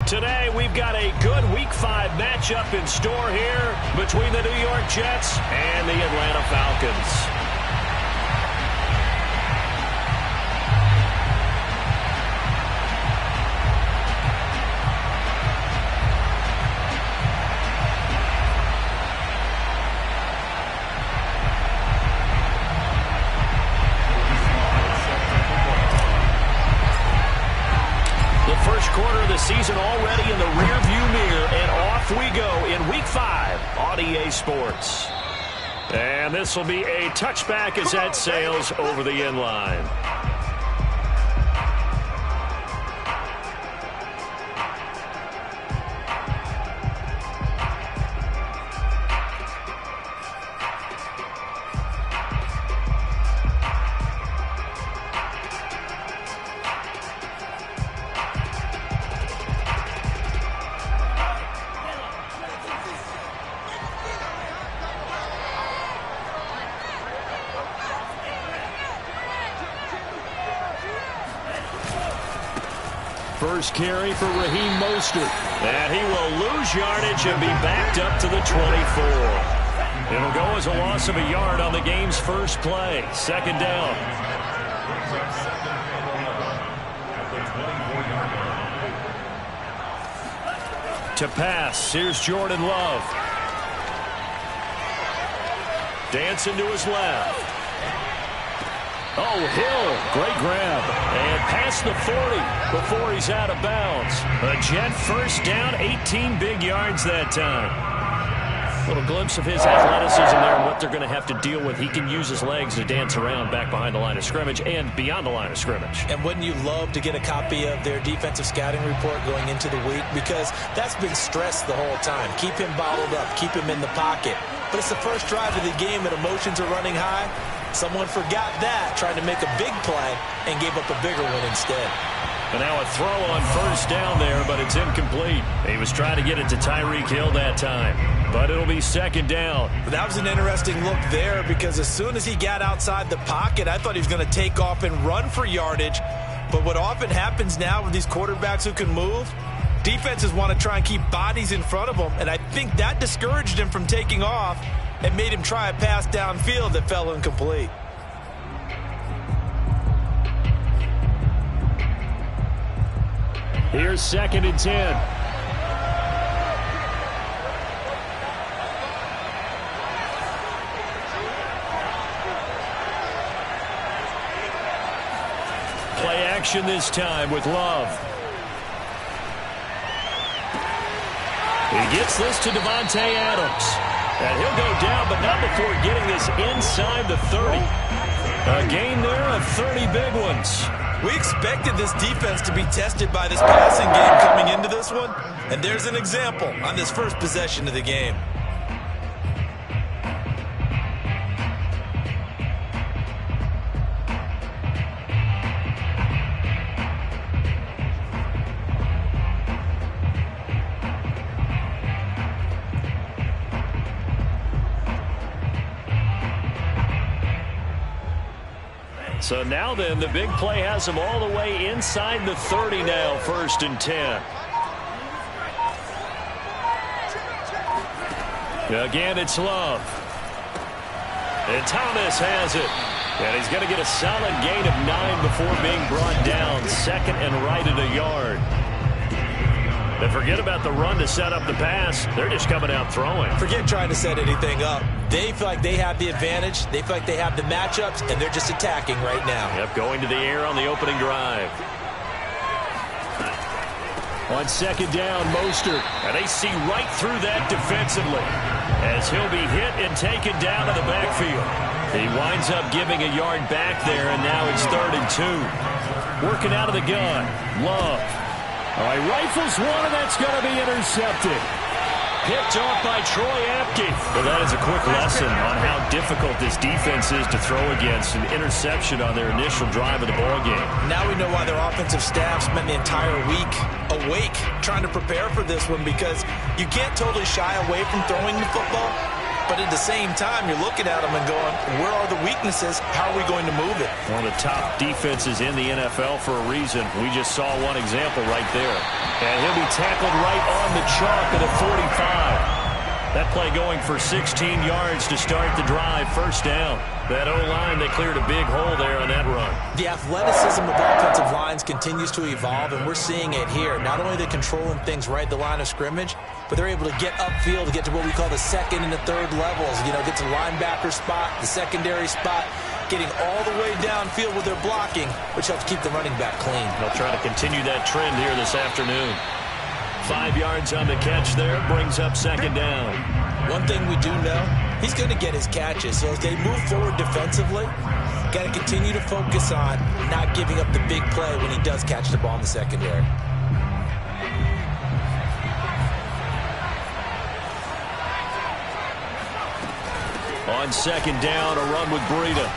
Today, we've got a good Week 5 matchup in store here between the New York Jets and the Atlanta Falcons. First quarter of the season already in the rearview mirror, and off we go in Week 5 on EA Sports. And this will be a touchback as that sails over the end line. First carry for Raheem Mostert. And he will lose yardage and be backed up to the 24. It'll go as a loss of a yard on the game's first play. Second down. To pass, here's Jordan Love. Dancing to his left. Oh, Hill, great grab. And past the 40 before he's out of bounds. A Jet first down, 18 big yards that time. A little glimpse of his athleticism there and what they're going to have to deal with. He can use his legs to dance around back behind the line of scrimmage and beyond the line of scrimmage. And wouldn't you love to get a copy of their defensive scouting report going into the week? Because that's been stressed the whole time. Keep him bottled up. Keep him in the pocket. But it's the first drive of the game and emotions are running high. Someone forgot that, tried to make a big play, and gave up a bigger one instead. And now a throw on first down there, but it's incomplete. He was trying to get it to Tyreek Hill that time, but it'll be second down. That was an interesting look there because as soon as he got outside the pocket, I thought he was going to take off and run for yardage. But what often happens now with these quarterbacks who can move, defenses want to try and keep bodies in front of them, and I think that discouraged him from taking off and made him try a pass downfield that fell incomplete. Here's second and 10. Play action this time with Love. He gets this to Devontae Adams. And he'll go down, but not before getting this inside the 30. A gain there of 30 big ones. We expected this defense to be tested by this passing game coming into this one. And there's an example on this first possession of the game. So now then, the big play has him all the way inside the 30 now, first and 10. Again, it's Love. And Thomas has it. And he's going to get a solid gain of 9 before being brought down. Second and right at a yard. And forget about the run to set up the pass. They're just coming out throwing. Forget trying to set anything up. They feel like they have the advantage. They feel like they have the matchups, and they're just attacking right now. Yep, going to the air on the opening drive. On second down, Mostert. And they see right through that defensively as he'll be hit and taken down to the backfield. He winds up giving a yard back there, and now it's 3rd and 2. Working out of the gun. Love. All right, rifles one, and that's going to be intercepted. Picked off by Troy Apke. Well, that is a quick lesson on how difficult this defense is to throw against. An interception on their initial drive of the ballgame. Now we know why their offensive staff spent the entire week awake trying to prepare for this one, because you can't totally shy away from throwing the football. But at the same time, you're looking at them and going, where are the weaknesses? How are we going to move it? One of the top defenses in the NFL for a reason. We just saw one example right there. And he'll be tackled right on the chalk at a 45. That play going for 16 yards to start the drive. First down. That O-line, they cleared a big hole there on that run. The athleticism of offensive lines continues to evolve, and we're seeing it here. Not only are they controlling things right at the line of scrimmage, but they're able to get upfield to get to what we call the second and the third levels. You know, get to the linebacker spot, the secondary spot, getting all the way downfield with their blocking, which helps keep the running back clean. They'll try to continue that trend here this afternoon. 5 yards on the catch there, brings up second down. One thing we do know, he's going to get his catches. So as they move forward defensively, got to continue to focus on not giving up the big play when he does catch the ball in the secondary. On second down, a run with Breida.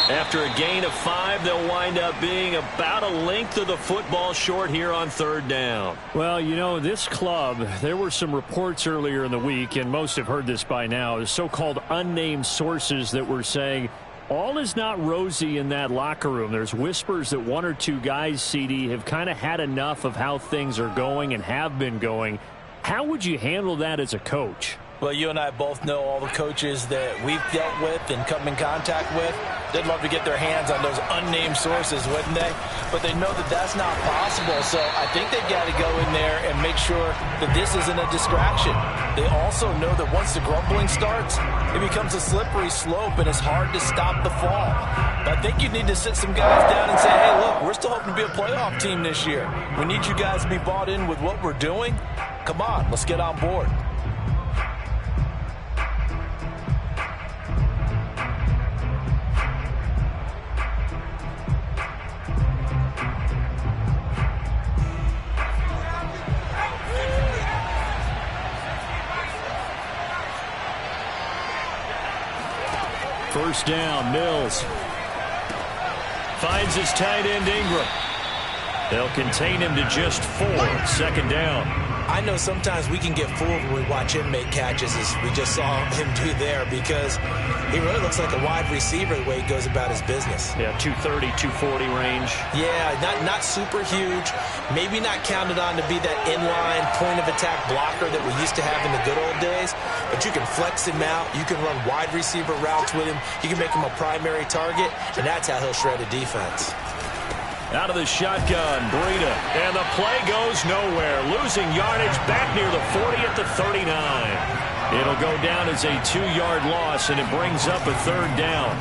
After a gain of 5, they'll wind up being about a length of the football short here on third down. Well, you know, this club, there were some reports earlier in the week, and most have heard this by now, the so-called unnamed sources that were saying all is not rosy in that locker room. There's whispers that one or two guys, CD, have kind of had enough of how things are going and have been going. How would you handle that as a coach? Well, you and I both know all the coaches that we've dealt with and come in contact with. They'd love to get their hands on those unnamed sources, wouldn't they? But they know that that's not possible. So I think they've got to go in there and make sure that this isn't a distraction. They also know that once the grumbling starts, it becomes a slippery slope and it's hard to stop the fall. But I think you need to sit some guys down and say, hey, look, we're still hoping to be a playoff team this year. We need you guys to be bought in with what we're doing. Come on, let's get on board. First down, Mills. Finds his tight end, Ingram. They'll contain him to just 4. Second down. I know sometimes we can get fooled when we watch him make catches, as we just saw him do there, because he really looks like a wide receiver the way he goes about his business. Yeah, 230, 240 range. Yeah, not super huge. Maybe not counted on to be that inline point-of-attack blocker that we used to have in the good old days, but you can flex him out. You can run wide receiver routes with him. You can make him a primary target, and that's how he'll shred a defense. Out of the shotgun, Breida. And the play goes nowhere. Losing yardage back near the 40 at the 39. It'll go down as a 2-yard loss, and it brings up a third down.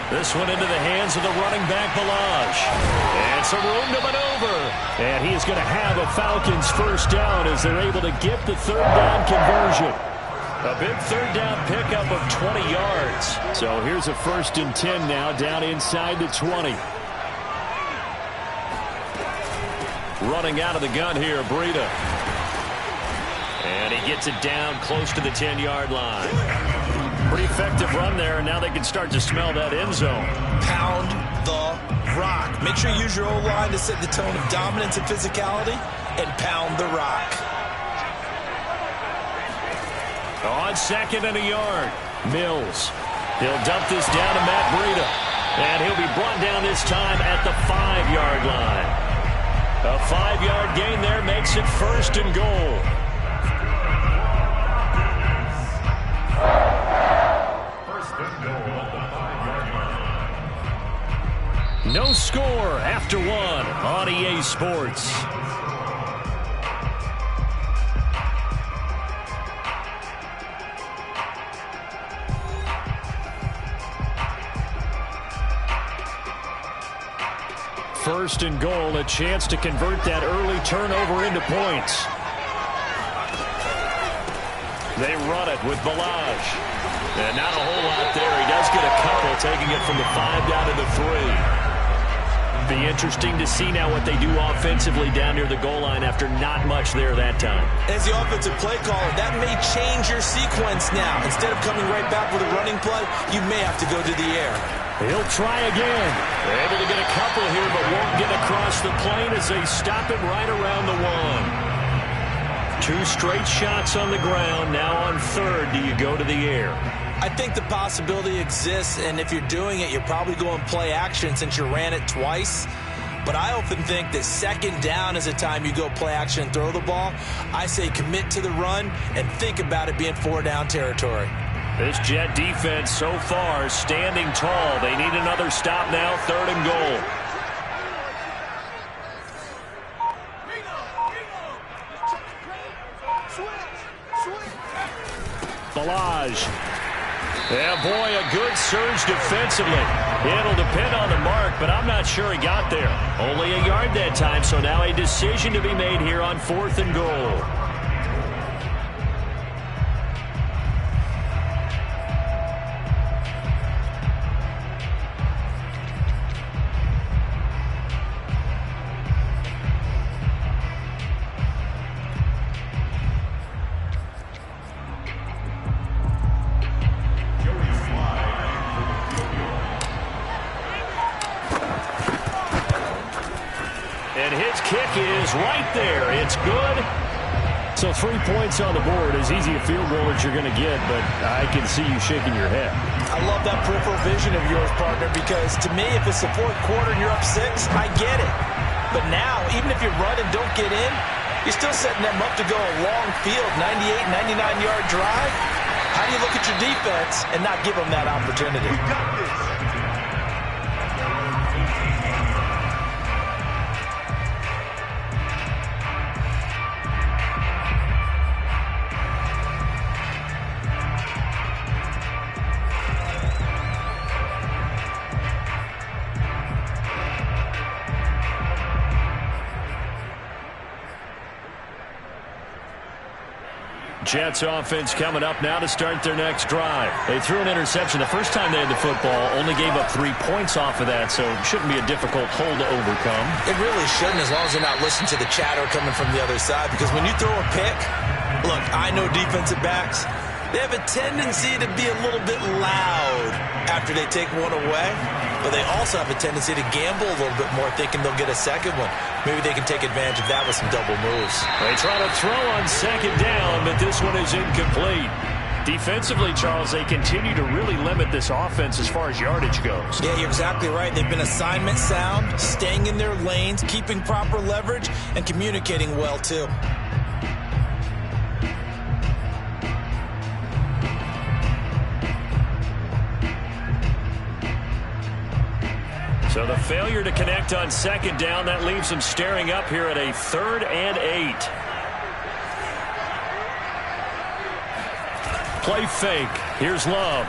This one into the hands of the running back, Balaj. And some room to maneuver. And he is going to have a Falcons first down as they're able to get the third down conversion. A big third down pickup of 20 yards. So here's a 1st and 10 now, down inside the 20. Running out of the gun here, Breida. And he gets it down close to the 10-yard line. Pretty effective run there, and now they can start to smell that end zone. Pound the rock. Make sure you use your O-line to set the tone of dominance and physicality, and pound the rock. On second and a yard, Mills. He'll dump this down to Matt Breida. And he'll be brought down this time at the 5-yard line. A 5-yard gain there makes it 1st and goal. No score after 1 on EA Sports. First and goal, a chance to convert that early turnover into points. They run it with Balaj. And not a whole lot there. He does get a couple, taking it from the 5 down to the 3. Be interesting to see now what they do offensively down near the goal line after not much there that time. As the offensive play caller, that may change your sequence now. Instead of coming right back with a running play, you may have to go to the air. He'll try again. Able to get a couple here, but won't get across the plane as they stop him right around the 1. 2 straight shots on the ground. Now on 3rd, do you go to the air? I think the possibility exists, and if you're doing it, you're probably going play action since you ran it twice. But I often think that 2nd down is a time you go play action and throw the ball. I say commit to the run and think about it being 4-down territory. This Jet defense so far standing tall. They need another stop now, 3rd and goal. Balaj. Yeah, boy, a good surge defensively. It'll depend on the mark, but I'm not sure he got there. Only a yard that time, so now a decision to be made here on 4th and goal. And his kick is right there. It's good. So 3 points on the board, as easy a field goal as you're going to get, but I can see you shaking your head. I love that peripheral vision of yours, partner, because to me, if it's the 4th quarter and you're up 6, I get it. But now, even if you run and don't get in, you're still setting them up to go a long field, 98, 99-yard drive. How do you look at your defense and not give them that opportunity? We got this. Jets offense coming up now to start their next drive. They threw an interception the first time they had the football, only gave up 3 points off of that, so it shouldn't be a difficult hole to overcome. It really shouldn't, as long as they're not listening to the chatter coming from the other side, because when you throw a pick, look, I know defensive backs, they have a tendency to be a little bit loud after they take one away, but they also have a tendency to gamble a little bit more, thinking they'll get a second one. Maybe they can take advantage of that with some double moves. They try to throw on 2nd down, but this one is incomplete. Defensively, Charles, they continue to really limit this offense as far as yardage goes. Yeah, you're exactly right. They've been assignment sound, staying in their lanes, keeping proper leverage, and communicating well, too. So the failure to connect on 2nd down, that leaves them staring up here at a 3rd and 8. Play fake. Here's Love.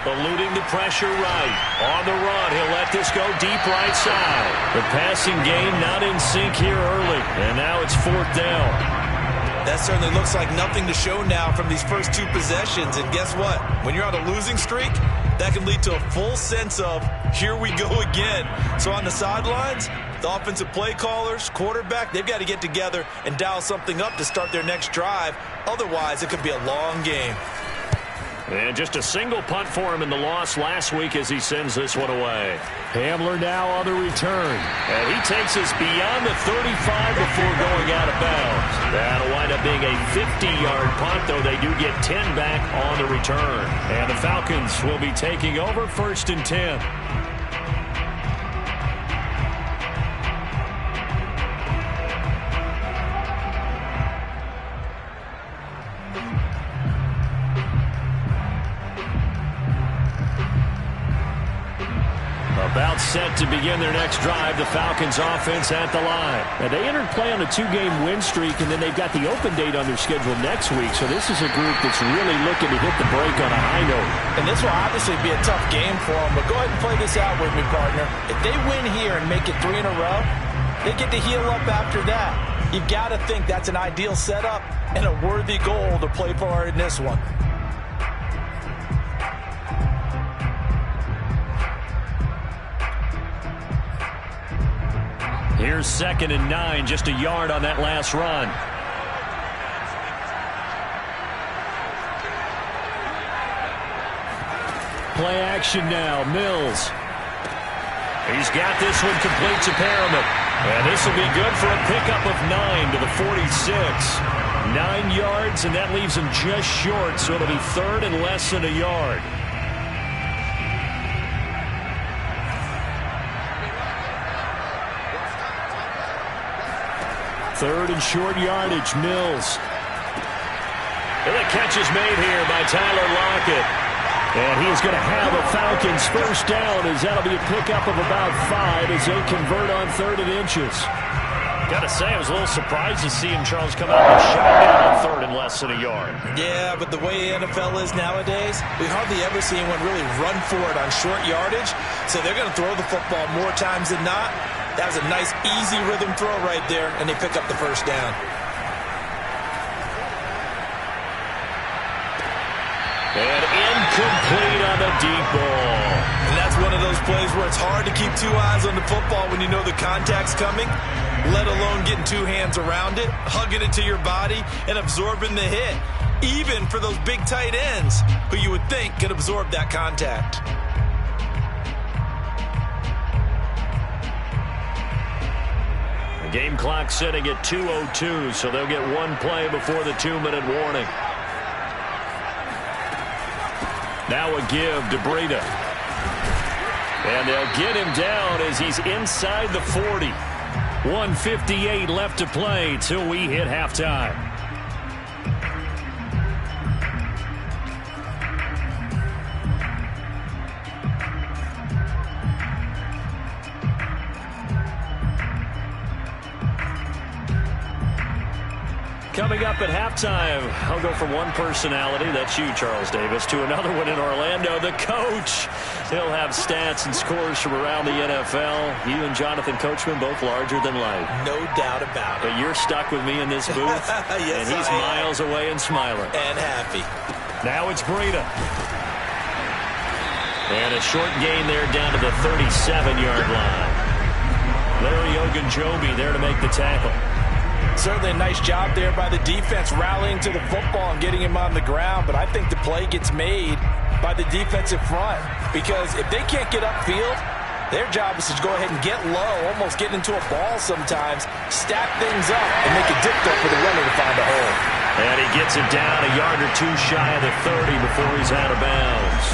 Eluding the pressure right. On the run, he'll let this go deep right side. The passing game not in sync here early, and now it's 4th down. That certainly looks like nothing to show now from these first 2 possessions. And guess what? When you're on a losing streak, that can lead to a full sense of, here we go again. So on the sidelines, the offensive play callers, quarterback, they've got to get together and dial something up to start their next drive. Otherwise, it could be a long game. And just a single punt for him in the loss last week as he sends this one away. Hamler now on the return. And he takes us beyond the 35 before going out of bounds. That'll wind up being a 50-yard punt, though they do get 10 back on the return. And the Falcons will be taking over 1st and 10. About set to begin their next drive, the Falcons offense at the line. Now, they entered play on a 2-game win streak, and then they've got the open date on their schedule next week. So this is a group that's really looking to hit the break on a high note. And this will obviously be a tough game for them, but go ahead and play this out with me, partner. If they win here and make it 3 in a row, they get to heal up after that. You've got to think that's an ideal setup and a worthy goal to play for in this one. Here's 2nd and 9, just a yard on that last run. Play action now, Mills. He's got this one complete to Perriman. And this will be good for a pickup of 9 to the 46. 9 yards, and that leaves him just short, so it'll be third and less than a yard. Third and short yardage, Mills. And the catch is made here by Tyler Lockett. And he's going to have a Falcons first down, as that'll be a pickup of about 5 as they convert on 3rd and inches. Got to say, I was a little surprised to see him, Charles, come out with a shotgun on 3rd and less than a yard. Yeah, but the way the NFL is nowadays, we hardly ever see anyone really run for it on short yardage. So they're going to throw the football more times than not. That was a nice, easy rhythm throw right there, and they pick up the first down. And incomplete on the deep ball. And that's one of those plays where it's hard to keep 2 eyes on the football when you know the contact's coming, let alone getting 2 hands around it, hugging it to your body, and absorbing the hit, even for those big tight ends who you would think could absorb that contact. The game clock sitting at 2:02, so they'll get 1 play before the 2-minute warning. Now a give to Breida. And they'll get him down as he's inside the 40. 1:58 left to play till we hit halftime. Coming up at halftime, I'll go from one personality, that's you, Charles Davis, to another one in Orlando, the coach. He'll have stats and scores from around the NFL. You and Jonathan Coachman, both larger than life. No doubt about it. But you're stuck with me in this booth, yes, and he's miles away and smiling. And happy. Now it's Breida. And a short gain there down to the 37-yard line. Larry Ogunjobi there to make the tackle. Certainly a nice job there by the defense rallying to the football and getting him on the ground, but I think the play gets made by the defensive front, because if they can't get upfield, their job is to go ahead and get low, almost get into a ball sometimes, stack things up, and make it difficult for the runner to find a hole. And he gets it down a yard or 2 shy of the 30 before he's out of bounds.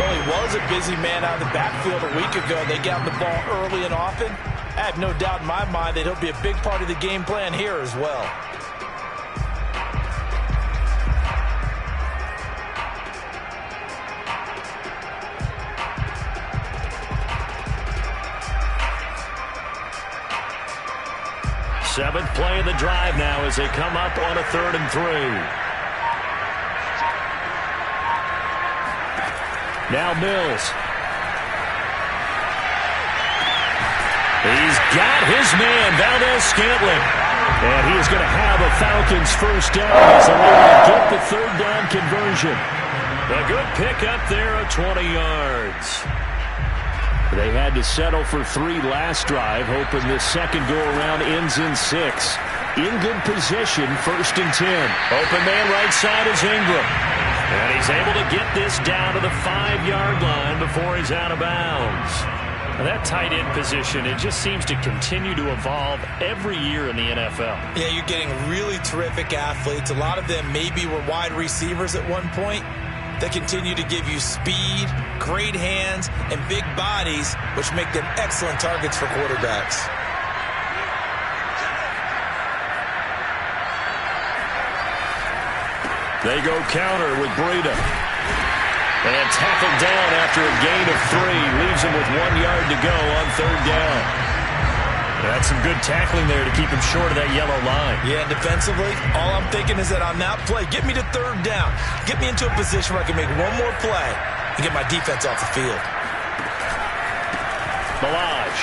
Well, he was a busy man out of the backfield a week ago. They got the ball early and often. I have no doubt in my mind that he'll be a big part of the game plan here as well. Seventh play of the drive now as they come up on a 3rd and 3. Now Mills. He's got his man, Valdez-Scantling. And he is going to have a Falcons first down as they're able to get the 3rd down conversion. A good pickup there of 20 yards. They had to settle for 3 last drive, hoping this second go-around ends in 6. In good position, 1st and 10. Open man right side is Ingram. And he's able to get this down to the 5-yard line before he's out of bounds. That tight end position, it just seems to continue to evolve every year in the NFL. Yeah, you're getting really terrific athletes. A lot of them maybe were wide receivers at one point. They continue to give you speed, great hands, and big bodies, which make them excellent targets for quarterbacks. They go counter with Breida. And tackled down after a gain of 3. Leaves him with 1 yard to go on 3rd down. That's some good tackling there to keep him short of that yellow line. Yeah, defensively, all I'm thinking is that on that play, get me to 3rd down. Get me into a position where I can make one more play and get my defense off the field. Balaj.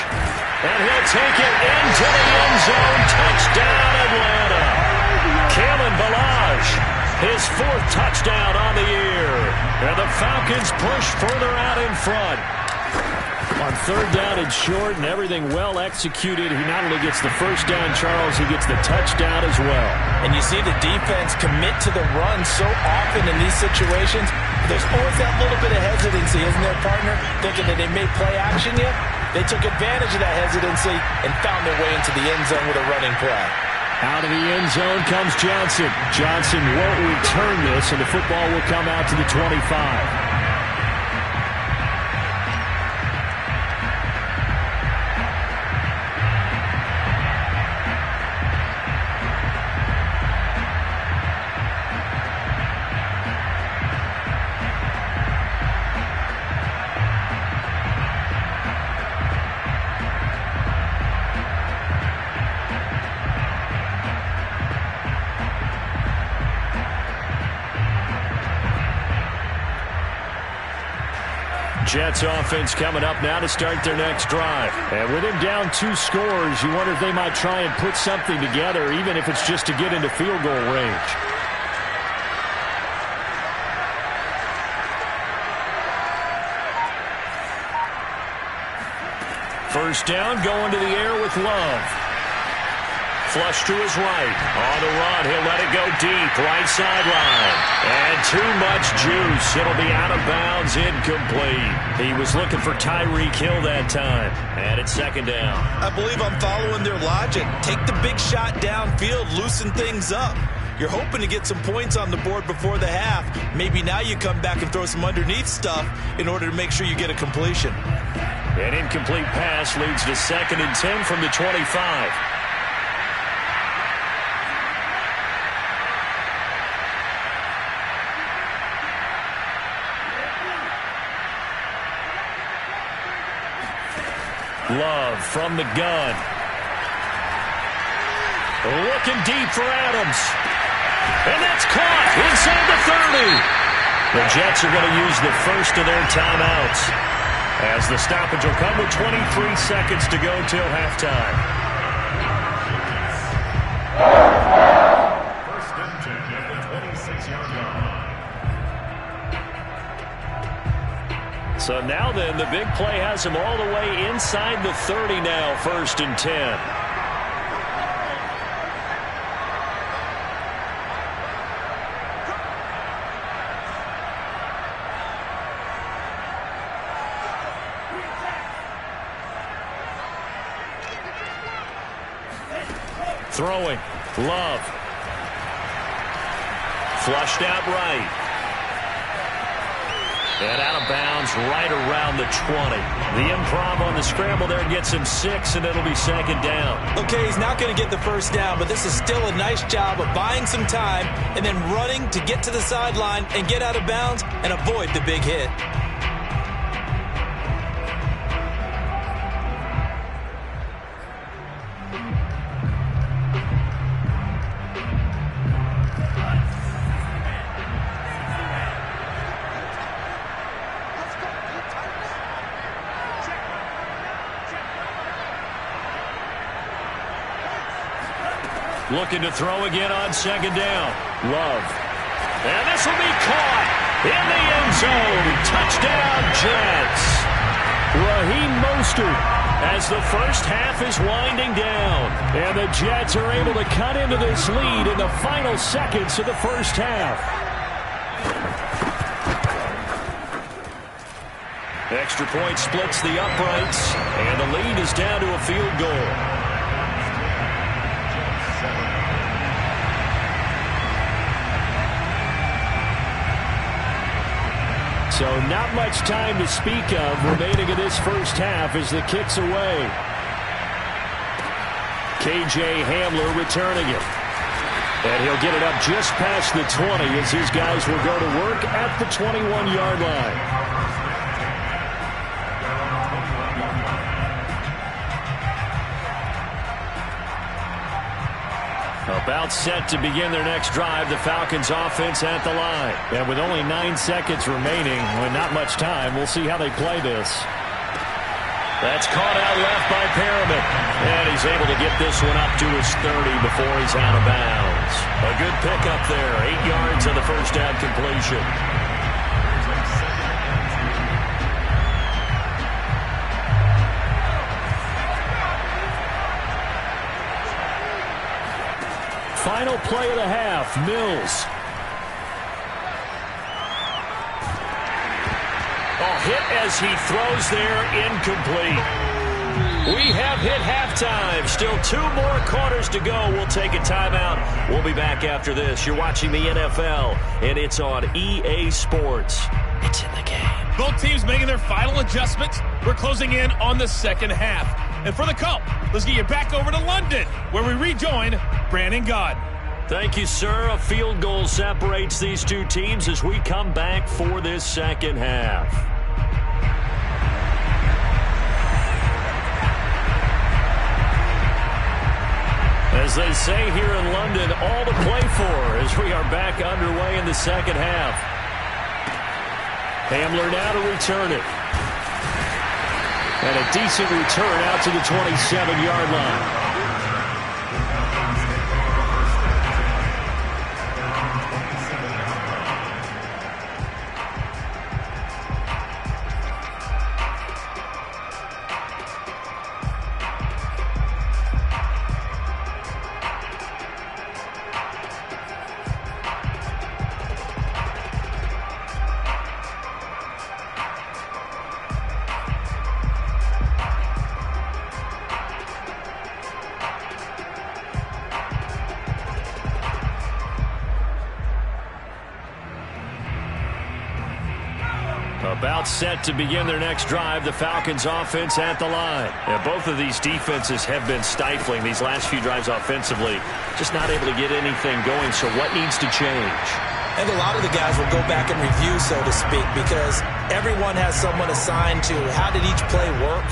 And he'll take it into the end zone. Touchdown, Atlanta. Kalen Balaj. His 4th touchdown on the year. And the Falcons push further out in front. On 3rd down and short and everything well executed, he not only gets the first down, Charles, he gets the touchdown as well. And you see the defense commit to the run so often in these situations. There's always that little bit of hesitancy, isn't there, partner? Thinking that they may play action yet. They took advantage of that hesitancy and found their way into the end zone with a running play. Out of the end zone comes Johnson. Johnson won't return this, and the football will come out to the 25. Jets offense coming up now to start their next drive. And with him down 2 scores, you wonder if they might try and put something together, even if it's just to get into field goal range. First down, going to the air with Love. Flush to his right. On the run, he'll let it go deep. Right sideline. And too much juice. It'll be out of bounds, incomplete. He was looking for Tyreek Hill that time. And it's second down. I believe I'm following their logic. Take the big shot downfield, loosen things up. You're hoping to get some points on the board before the half. Maybe now you come back and throw some underneath stuff in order to make sure you get a completion. An incomplete pass leads to 2nd and 10 from the 25. Love from the gun. Looking deep for Adams. And that's caught inside the 30. The Jets are going to use the first of their timeouts, as the stoppage will come with 23 seconds to go till halftime. First and 10 at the 26-yard line. So now then, the big play has him all the way inside the 30 now, 1st and 10. Throwing. Love. Flushed out right. And out of bounds right around the 20. The improv on the scramble there gets him 6, and it'll be 2nd down. Okay, he's not going to get the first down, but this is still a nice job of buying some time and then running to get to the sideline and get out of bounds and avoid the big hit. Looking to throw again on 2nd down. Love. And this will be caught in the end zone. Touchdown, Jets. Raheem Mostert, as the first half is winding down. And the Jets are able to cut into this lead in the final seconds of the first half. Extra point splits the uprights, and the lead is down to a field goal. So not much time to speak of remaining in this first half as the kick's away. KJ Hamler returning it. And he'll get it up just past the 20 as his guys will go to work at the 21-yard line. About set to begin their next drive, the Falcons offense at the line. And with only 9 seconds remaining, with not much time, we'll see how they play this. That's caught out left by Perriman. And he's able to get this one up to his 30 before he's out of bounds. A good pickup there, 8 yards on the first down completion. Final play of the half, Mills. A hit as he throws there, incomplete. We have hit halftime. Still 2 more quarters to go. We'll take a timeout. We'll be back after this. You're watching the NFL, and it's on EA Sports. It's in the game. Both teams making their final adjustments. We're closing in on the second half. And for the call, let's get you back over to London, where we rejoin Brandon Gaud. Thank you, sir. A field goal separates these two teams as we come back for this second half. As they say here in London, all to play for as we are back underway in the second half. Hamler now to return it. And a decent return out to the 27-yard line. About set to begin their next drive, the Falcons offense at the line. And both of these defenses have been stifling these last few drives offensively. Just not able to get anything going, so what needs to change? And a lot of the guys will go back and review, so to speak, because everyone has someone assigned to how did each play work.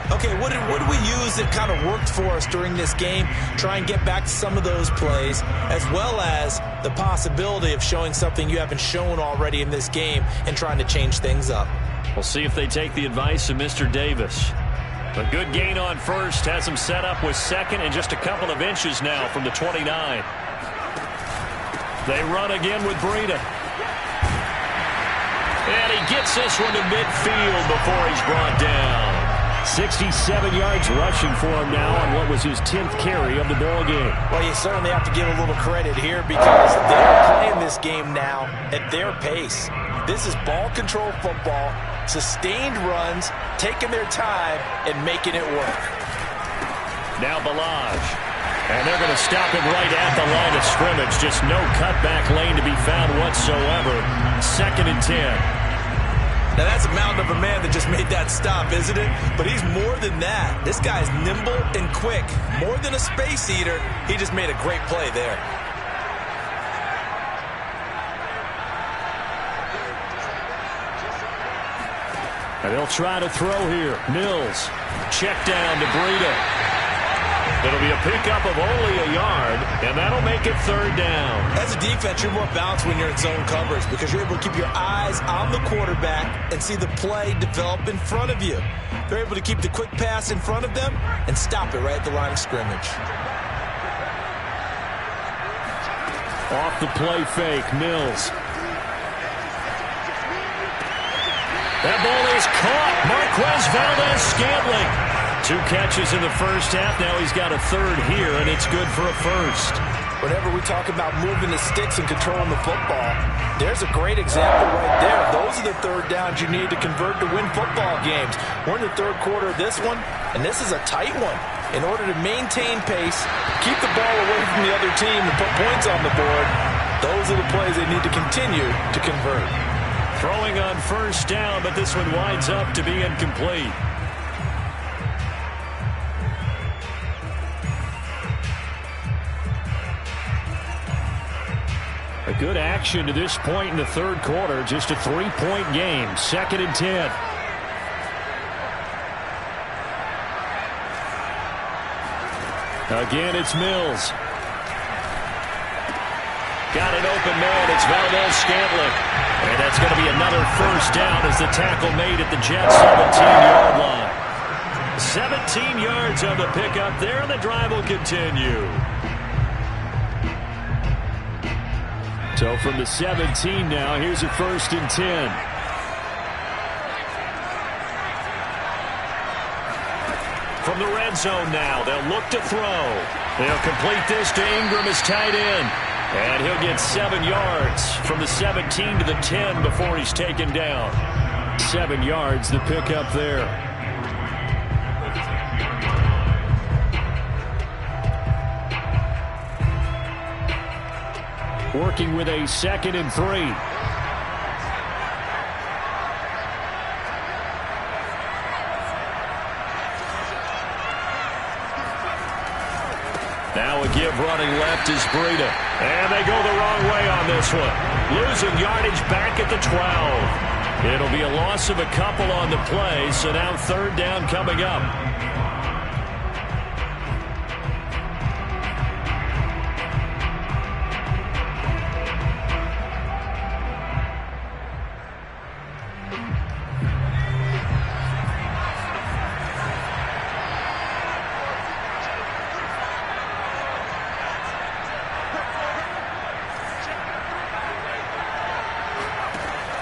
Okay, what did we use that kind of worked for us during this game? Try and get back to some of those plays, as well as the possibility of showing something you haven't shown already in this game and trying to change things up. We'll see if they take the advice of Mr. Davis. A good gain on first has him set up with second and just a couple of inches now from the 29. They run again with Breida. And he gets this one to midfield before he's brought down. 67 yards rushing for him now on what was his 10th carry of the ball game. Well, you certainly have to give a little credit here because they're playing this game now at their pace. This is ball control football, sustained runs, taking their time, and making it work. Now Balaj. And they're going to stop him right at the line of scrimmage. Just no cutback lane to be found whatsoever. 2nd and 10. Now, that's a mountain of a man that just made that stop, isn't it? But he's more than that. This guy's nimble and quick. More than a space eater, he just made a great play there. And they'll try to throw here. Mills. Check down to Breida. It'll be a pickup of only a yard, and that'll make it 3rd down. As a defense, you're more balanced when you're in zone coverage because you're able to keep your eyes on the quarterback and see the play develop in front of you. They're able to keep the quick pass in front of them and stop it right at the line of scrimmage. Off the play fake, Mills. That ball is caught. Marquez Valdez-Scantling. 2 catches in the first half. Now he's got a 3rd here, and it's good for a 1st. Whenever we talk about moving the sticks and controlling the football, there's a great example right there. Those are the 3rd downs you need to convert to win football games. We're in the 3rd quarter of this one, and this is a tight one. In order to maintain pace, keep the ball away from the other team, and put points on the board, those are the plays they need to continue to convert. Throwing on 1st down, but this one winds up to be incomplete. A good action to this point in the 3rd quarter. Just a 3-point game. 2nd and 10. Again, it's Mills. Got an open man. It's Valdez-Scantling. And that's going to be another 1st down as the tackle made at the Jets' 17-yard line. 17 yards on the pickup there, and the drive will continue. So from the 17 now, here's a 1st and 10. From the red zone now, they'll look to throw. They'll complete this to Ingram as tight end. And he'll get 7 yards from the 17 to the 10 before he's taken down. 7 yards, the pickup there. working with a 2nd and 3. Now a give running left is Breida. And they go the wrong way on this one. Losing yardage back at the 12. It'll be a loss of a couple on the play, so now 3rd down coming up.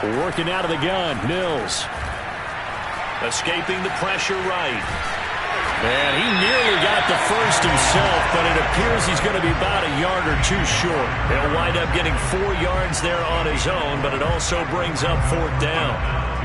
Working out of the gun, Mills. Escaping the pressure right. And he nearly got the first himself, but it appears he's going to be about a yard or 2 short. He'll wind up getting 4 yards there on his own, but it also brings up 4th down.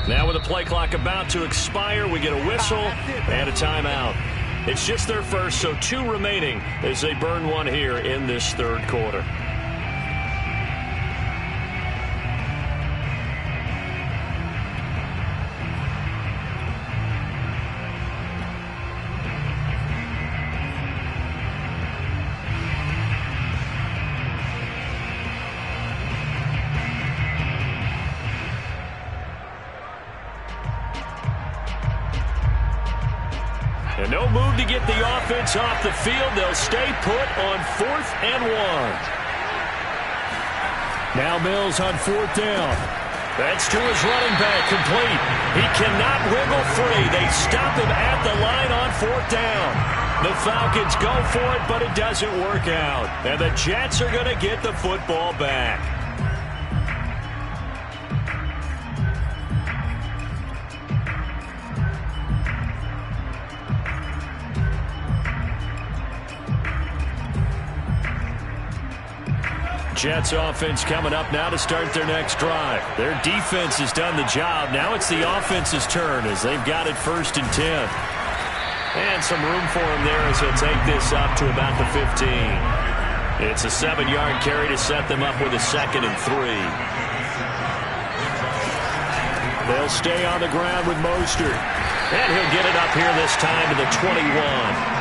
Now with the play clock about to expire, we get a whistle and a timeout. It's just their first, so 2 remaining as they burn one here in this 3rd quarter. And no move to get the offense off the field. They'll stay put on 4th and 1. Now Mills on 4th down. That's to his running back, complete. He cannot wiggle free. They stop him at the line on 4th down. The Falcons go for it, but it doesn't work out. And the Jets are going to get the football back. Jets offense coming up now to start their next drive. Their defense has done the job. Now it's the offense's turn as they've got it 1st and 10. And some room for him there as he'll take this up to about the 15. It's a 7-yard carry to set them up with a 2nd and 3. They'll stay on the ground with Mostert. And he'll get it up here this time to the 21.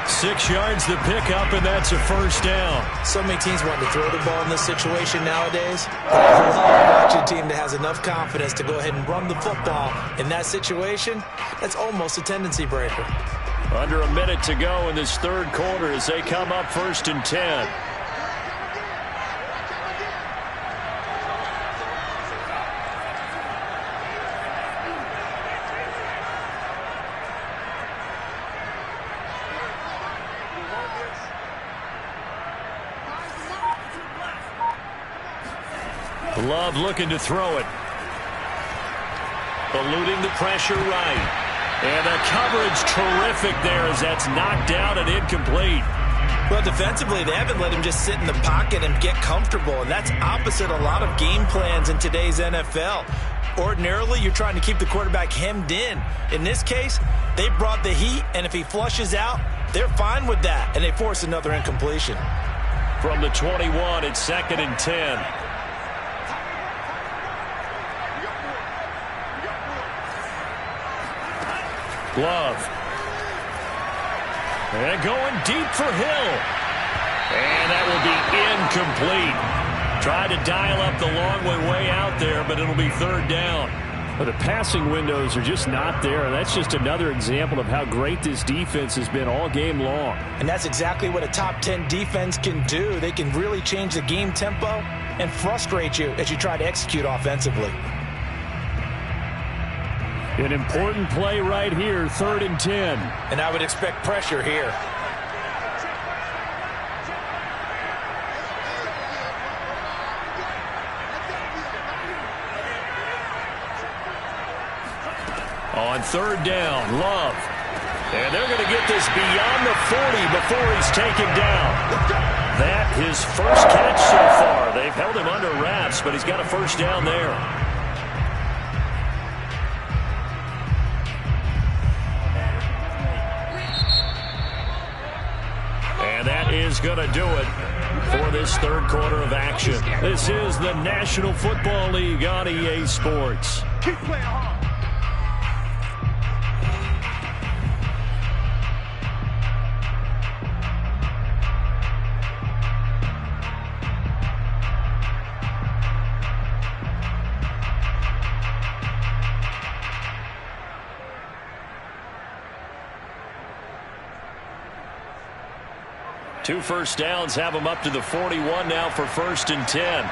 6 yards the pickup, and that's a 1st down. So many teams want to throw the ball in this situation nowadays. I love watching a team that has enough confidence to go ahead and run the football. In that situation, that's almost a tendency breaker. Under a minute to go in this 3rd quarter as they come up 1st and 10. Love looking to throw it. Eluding the pressure right. And the coverage terrific there as that's knocked down and incomplete. Well, defensively, they haven't let him just sit in the pocket and get comfortable, and that's opposite a lot of game plans in today's NFL. Ordinarily, you're trying to keep the quarterback hemmed in. In this case, they brought the heat, and if he flushes out, they're fine with that, and they force another incompletion. From the 21, it's 2nd and 10. Love. And going deep for Hill. And that will be incomplete. Tried to dial up the long way out there, but it'll be 3rd down. But the passing windows are just not there. That's just another example of how great this defense has been all game long. And that's exactly what a top 10 defense can do. They can really change the game tempo and frustrate you as you try to execute offensively. An important play right here, 3rd and 10. And I would expect pressure here. On third down, Love. And they're going to get this beyond the 40 before he's taken down. That his first catch so far. They've held him under wraps, but he's got a first down there. And that is going to do it for this third quarter of action. This is the National Football League on EA Sports. Keep playing hard. Two first downs have him up to the 41 now for 1st and 10.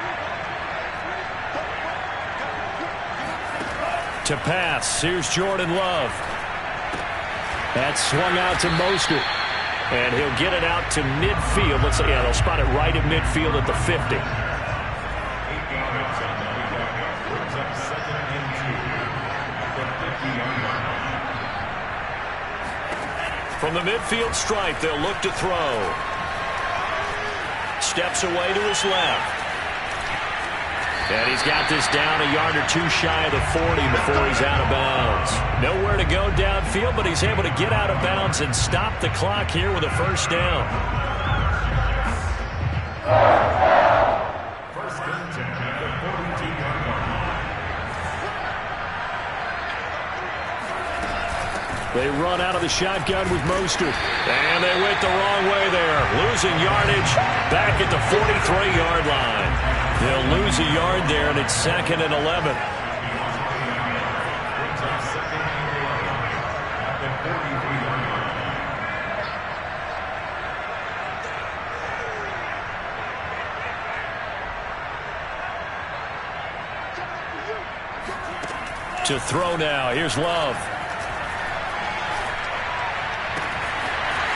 To pass, here's Jordan Love. That's swung out to Mostert. And he'll get it out to midfield. Let's say, yeah, they'll spot it right at midfield at the 50. From the midfield stripe, they'll look to throw. Steps away to his left. And he's got this down a yard or two shy of the 40 before he's out of bounds. Nowhere to go downfield, but he's able to get out of bounds and stop the clock here with a first down. First and 10 at the 42-yard line. They run out of the shotgun with Mostert. And they went the wrong way there. Losing yardage back at the 43-yard line. They'll lose a yard there, and it's 2nd and 11. To throw now. Here's Love.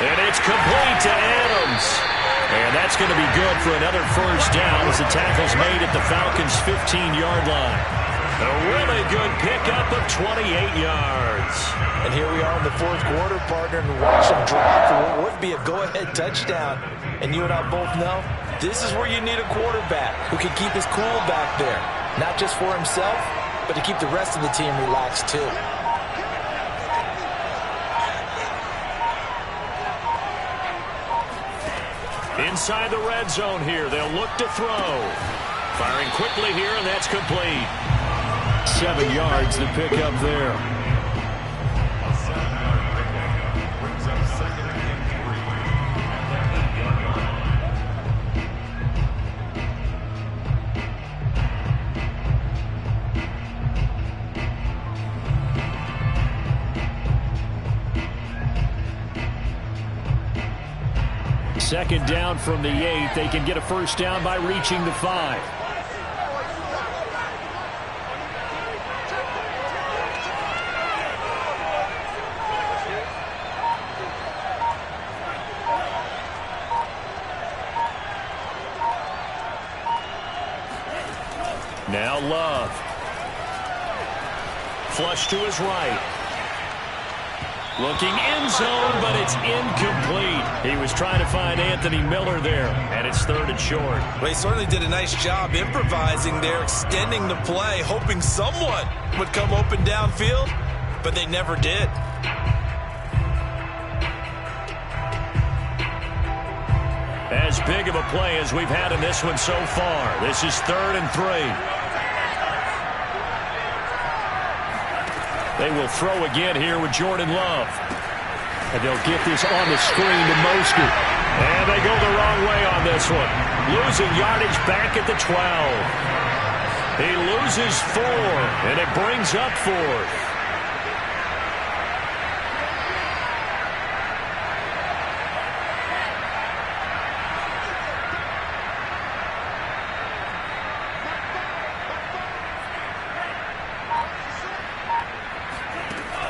And it's complete to Adams. And that's going to be good for another first down as the tackle's made at the Falcons' 15-yard line. A really good pickup of 28 yards. And here we are in the fourth quarter, partner, and watch him drop for what would be a go-ahead touchdown. And you and I both know this is where you need a quarterback who can keep his cool back there. Not just for himself, but to keep the rest of the team relaxed too. Inside the red zone here, they'll look to throw. Firing quickly here, and that's complete. 7 yards to pick up there. Brings up 2nd and 3. Second down from the 8. They can get a first down by reaching the 5. Now Love. Flush to his right. Looking end zone, but it's incomplete. He was trying to find Anthony Miller there, and it's 3rd and short. Well, he certainly did a nice job improvising there, extending the play, hoping someone would come open downfield, but they never did. As big of a play as we've had in this one so far. This is 3rd and 3. They will throw again here with Jordan Love. And they'll get this on the screen to Mostert. And they go the wrong way on this one. Losing yardage back at the 12. He loses 4, and it brings up 4th.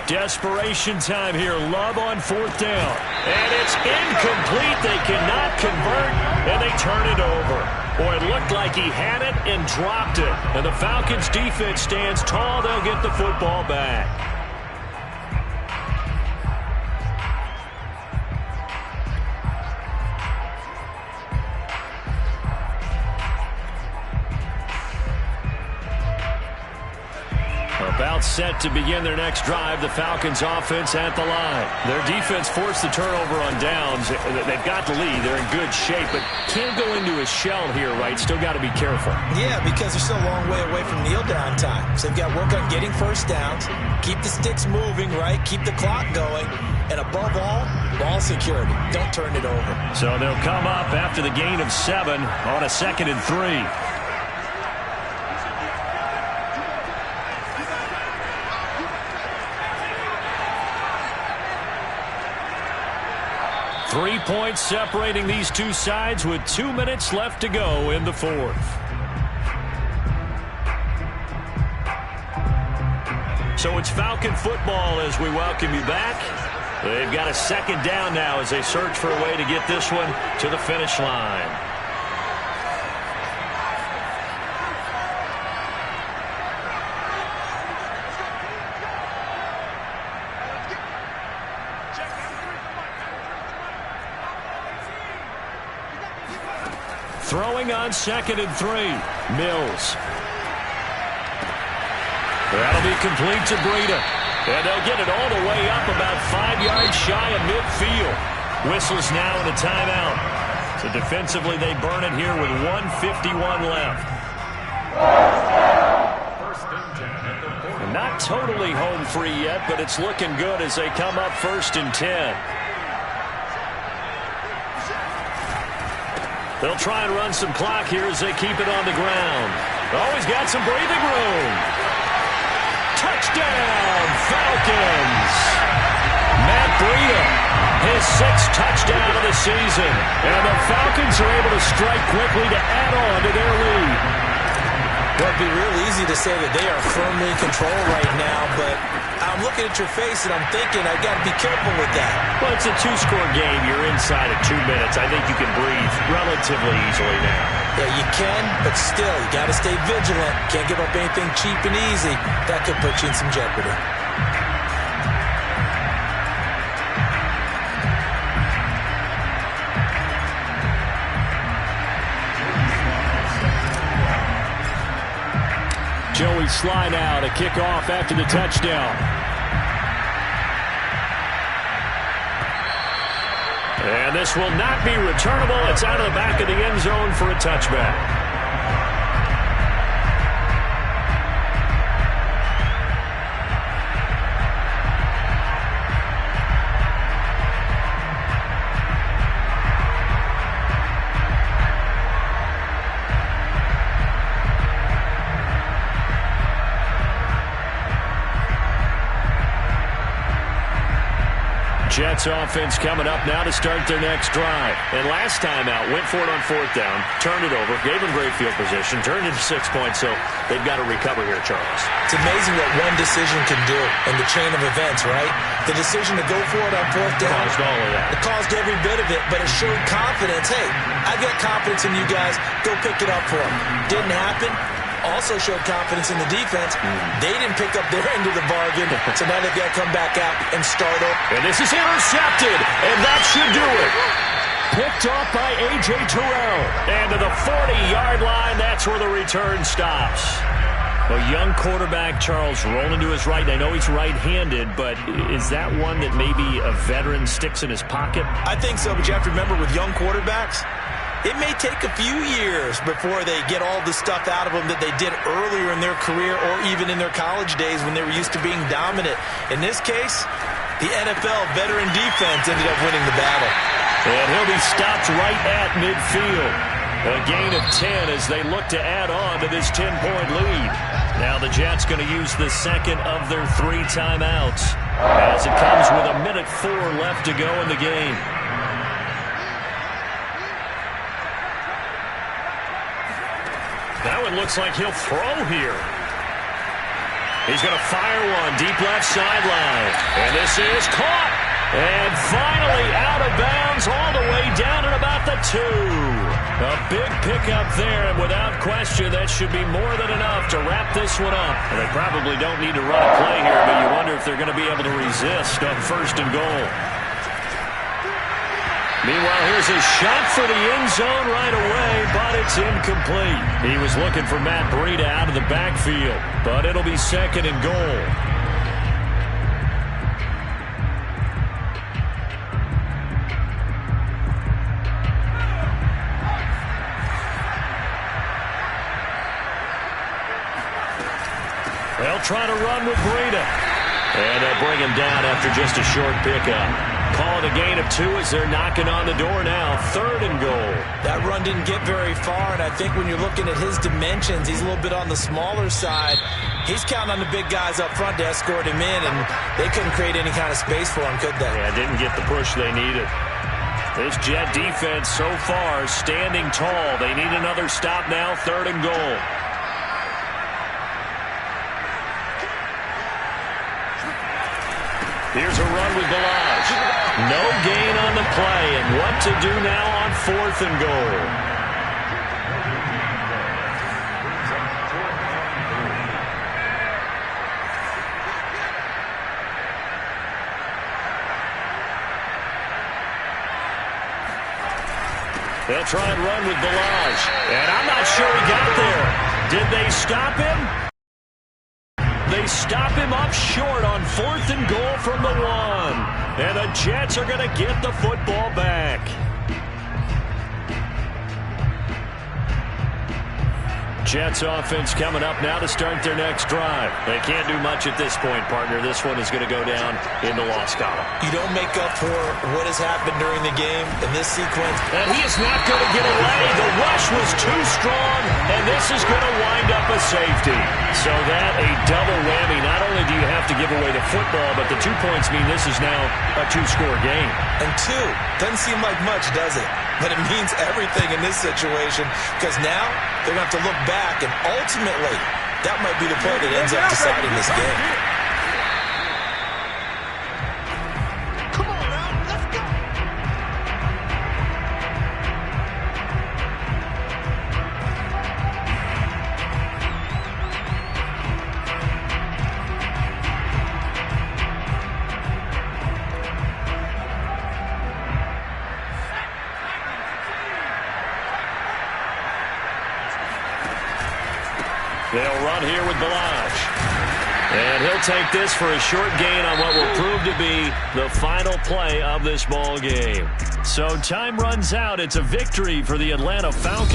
Desperation time here. Love on 4th down. And it's incomplete. They cannot convert, and they turn it over. Boy, it looked like he had it and dropped it. And the Falcons defense stands tall. They'll get the football back. timeout set to begin their next drive. The Falcons offense at the line. Their defense forced the turnover on downs. They've got the lead. They're in good shape, but can't go into a shell here, right? Still got to be careful. Yeah, because they're still a long way away from kneel down time. So they've got to work on getting first downs, keep the sticks moving, right? Keep the clock going. And above all, ball security. Don't turn it over. So they'll come up after the gain of 7 on a 2nd and 3. Three points separating these two sides with 2 minutes left to go in the fourth. So it's Falcon football as we welcome you back. They've got a 2nd down now as they search for a way to get this one to the finish line. Throwing on 2nd and 3. Mills. That'll be complete to Breida. And they'll get it all the way up about 5 yards shy of midfield. Whistles now in a timeout. So defensively they burn it here with 1:51 left. And not totally home free yet, but it's looking good as they come up 1st and 10. They'll try and run some clock here as they keep it on the ground. Always got some breathing room. Touchdown, Falcons! Matt Breida, his 6th touchdown of the season. And the Falcons are able to strike quickly to add on to their lead. Well, it'd be real easy to say that they are firmly in control right now, but I'm looking at your face and I'm thinking I've got to be careful with that. Well, it's a 2-score game. You're inside of 2 minutes. I think you can breathe relatively easily now. Yeah, you can, but still, you got to stay vigilant. Can't give up anything cheap and easy. That could put you in some jeopardy. Joey Sly now to kick off after the touchdown. And this will not be returnable. It's out of the back of the end zone for a touchback. Jets offense coming up now to start their next drive. And last time out, went for it on 4th down, turned it over, gave them great field position, turned it to 6 points, so they've got to recover here, Charles. It's amazing what one decision can do in the chain of events, right? The decision to go for it on 4th down. Caused all of that. It caused every bit of it, but it showed confidence. Hey, I've got confidence in you guys. Go pick it up for them. Didn't happen. Also showed confidence in the defense. They didn't pick up their end of the bargain, so now they've got to come back out and start over. And this is intercepted, and that should do it. Picked off by A.J. Terrell. And to the 40-yard line, that's where the return stops. A young quarterback, Charles, rolling to his right. I know he's right-handed, but is that one that maybe a veteran sticks in his pocket? I think so, but you have to remember with young quarterbacks, it may take a few years before they get all the stuff out of them that they did earlier in their career or even in their college days when they were used to being dominant. In this case, the NFL veteran defense ended up winning the battle. And he'll be stopped right at midfield. A gain of 10 as they look to add on to this 10-point lead. Now the Jets going to use the 2nd of their 3 timeouts as it comes with 1:04 left to go in the game. That one looks like he'll throw here. He's going to fire one deep left sideline. And this is caught. And finally out of bounds all the way down at about the 2. A big pickup there, and without question, that should be more than enough to wrap this one up. And they probably don't need to run a play here, but you wonder if they're going to be able to resist on 1st and goal. Meanwhile, here's a shot for the end zone right away, but it's incomplete. He was looking for Matt Breida out of the backfield, but it'll be 2nd and goal. They'll try to run with Breida. And they'll bring him down after just a short pickup. Call it a gain of 2 as they're knocking on the door now. 3rd and goal. That run didn't get very far, and I think when you're looking at his dimensions, he's a little bit on the smaller side. He's counting on the big guys up front to escort him in, and they couldn't create any kind of space for him, could they? Yeah, didn't get the push they needed. This Jet defense so far standing tall. They need another stop now. 3rd and goal. Here's a run with Balazs. No gain on the play, and what to do now on 4th and goal. They'll try and run with Balazs, and I'm not sure he got there. Did they stop him? They stop him up short on 4th and goal from the 1. And the Jets are going to get the football back. Jets offense coming up now to start their next drive. They can't do much at this point, partner. This one is going to go down in the loss column. You don't make up for what has happened during the game in this sequence. And he is not going to get away. The rush was too strong, and this is going to wind up a safety. So that a double whammy. Not only do you have to give away the football, but the 2 points mean this is now a 2-score game. And 2 doesn't seem like much, does it? But it means everything in this situation, because now they're going to have to look back, and ultimately, that might be the play that ends up deciding this game. Come on now, let's go. They'll run here with Balazs. And he'll take this for a short gain on what will prove to be the final play of this ball game. So time runs out. It's a victory for the Atlanta Falcons.